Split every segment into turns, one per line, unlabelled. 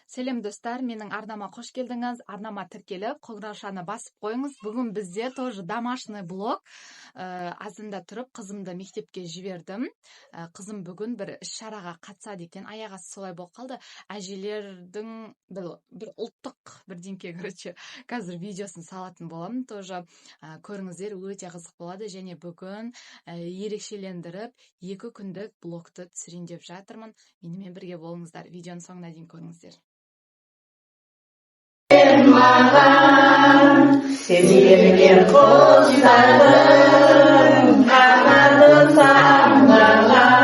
Сәлем достар, менің арнама қош келдіңіз. Арнама тіркеліп, қоңыраушаны басып қойыңыз. Бүгін бізде тоже домашний блог. Азында тұрып, қызымды мектепке жібердім. Қызым бүгін бір іс-шараға қатысады екен. Аяғы солай болып қалды. Әжелердің бір ұлттық бірдеңке, короче, қазір видеосын салатын боламын. Тоже көріңіздер, өте қызық болады. Және бүгін ерекшелендіріп 2 күндік блогты түсірейін деп жатырмын. Менімен бірге болыңыздар. Видеоның соңына дейін көріңіздер.
Маған сезілген құстардың қанаты самғаған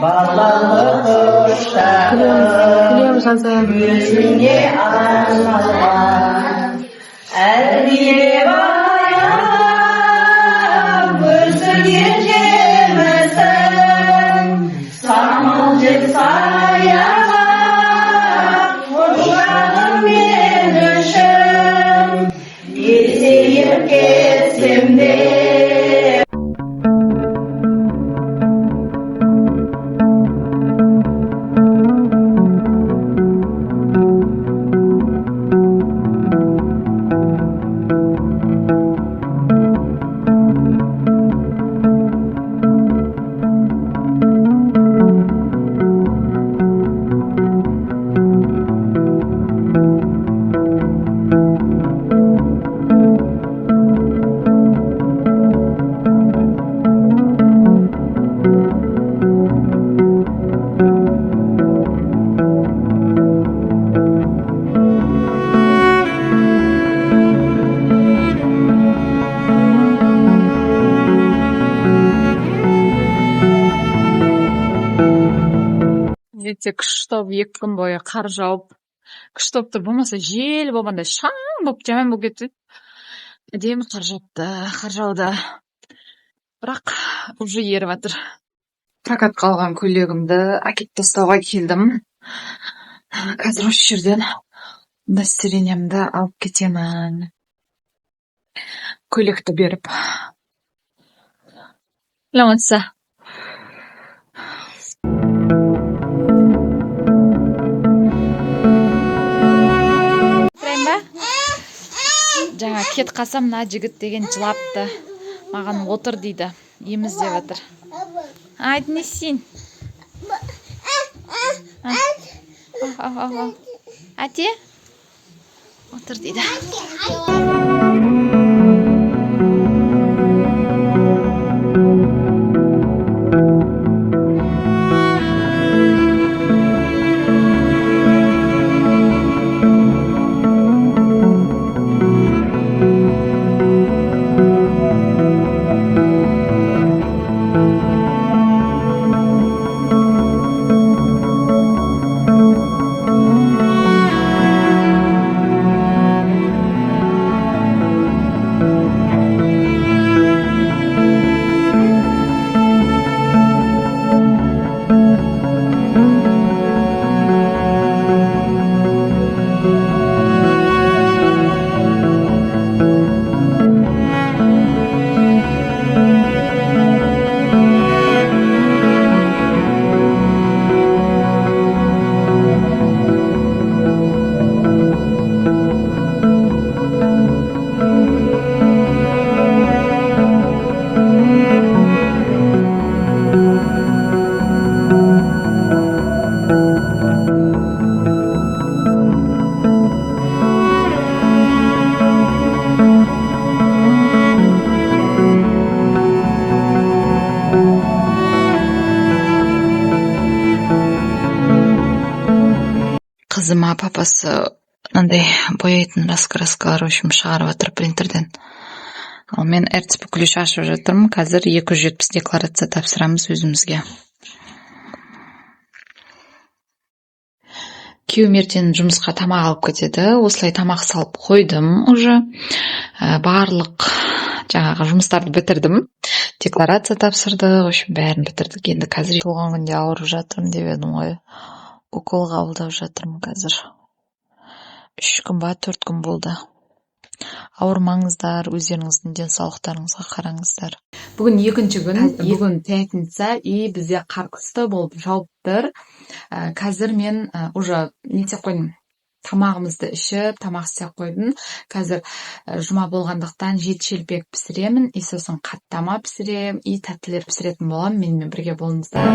балалық құштағым өзіңе арналған әлдилеп аяп өсірген жемісің самал жел саяған кетсем де
Өте күшті 2 күн бойы қар жауып, күшті болып тұр. Болмаса жел болғанда шаң болып жаман болып кетті. Әдемі қар жауыпты, қар жауды. Бірақ уже еріп жатыр. Прокат қалған көйлегімді әкеліп тастауға келдім. Қазір осы жерден настроениемді алып кетемін. Көйлекті беріп. Ламатса. Жаңа кет қасам, мына жігіт деген жылапты. Маған отыр дейді. Еміз деп жатыр. Айт не сен? Әте? Отыр дейді. Қызыма папасы мынандай бояйтын раскраскалар шығарып жатыр принтерден. Ал мен РЦП ключ ашып жатырмын. Қазір 270 декларация тапсырамыз өзімізге. Күйеуім ертең жұмысқа тамақ алып кетеді. Осылай тамақ салып қойдым уже. Барлық жаңағы жұмыстарды бітірдім. Декларация тапсырдық, бәрін бітірдік. Енді қазір туған күнде ауырып жатырмын деп едім ғой. Укол қабылдап жатырмын қазір. 3 күн ба 4 күн болды.
Ауырмаңыздар, өздеріңіздің денсаулықтарыңызға қараңыздар.
Бүгін екінші күн, бүгін пятница, и бізде қар қысты болып жауып тұр. Қазір мен уже не істеп қойдым, тамағымызды ішіп, тамақ істеп қойдым. Қазір жұма болғандықтан жеті шелпек пісіремін, и сосын қаттама пісірем, и тәттілер пісіретін боламын. Менімен бірге болыңыздар.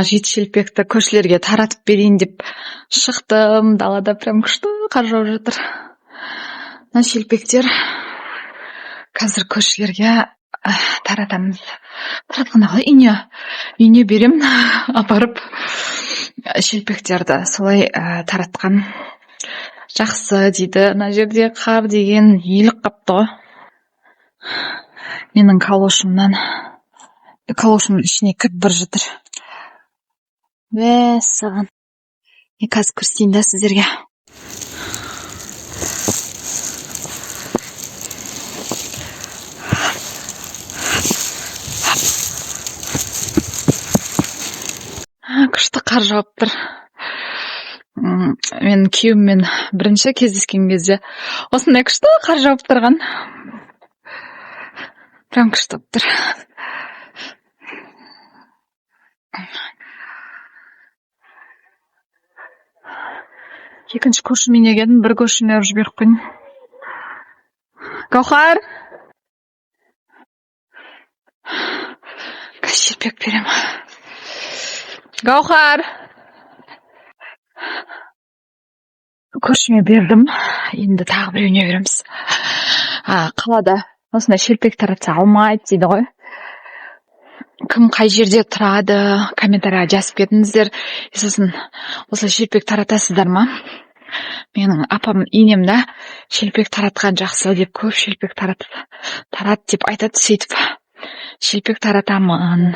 Жеті шелпекті көршілерге таратып берейін деп шықтым. Далада прям күшті қар жауып жатыр. Мына шелпектер қазір көршілерге таратамыз. Таратқанда қалай үйіне берем апарып шелпектерді. Солай таратқан жақсы дейді. Мына жерде қар деген елік қапты ғой. Менің калошымның ішіне кіріп бір жатыр. Мәссаған. Мен қазір көрсетейін да сіздерге. Күшті қар жауып тұр. Мен күйеуіммен бірінші кездескен кезде осындай күшті қар жауып тұрған. Прям күшті болып тұр. Екінші көршіме келдім, бір көршіме жіберіп қойдым. Гаухар! Қазір шелпек берем. Гаухар! Көршіме бердім. Енді тағы біреуіне береміз. Қалада осындай шелпек таратса алмайды дейді ғой. Кім қай жерде тұрады, комментария жазып кетіңіздер. Сосын осылай шелпек таратасыздар ма? Менің апам енем да шелпек таратқан жақсы деп, көп шелпек тарат деп айтады. Сөйтіп шелпек таратамын.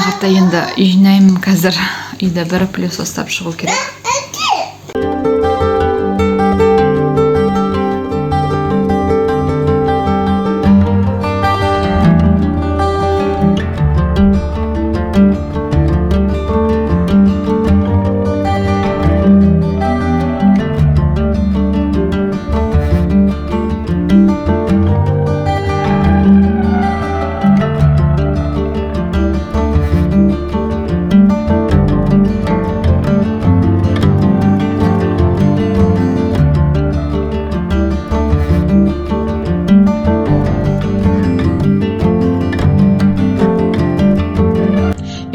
сағатта енді үй жинаймын қазір. Үйді бір пылесостап шығу керек.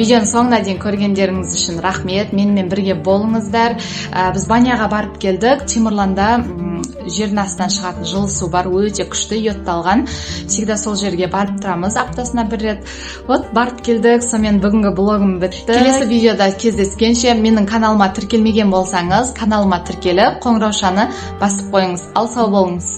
Видеоның соңына дейін көргендеріңіз үшін рахмет. Менімен бірге болыңыздар. Біз Баняға барып келдік. Темірланда жердің астынан шығатын жылы су бар, өте күшті, йодталған. Всегда сол жерге барып тұрамыз, аптасына бір рет. Вот барып келдік. Сонымен бүгінгі блогым бітті. Келесі видеода кездескенше, менің каналыма тіркелмеген болсаңыз, каналыма тіркеліп, қоңыраушаны басып қойыңыз. Ал сау болыңыз.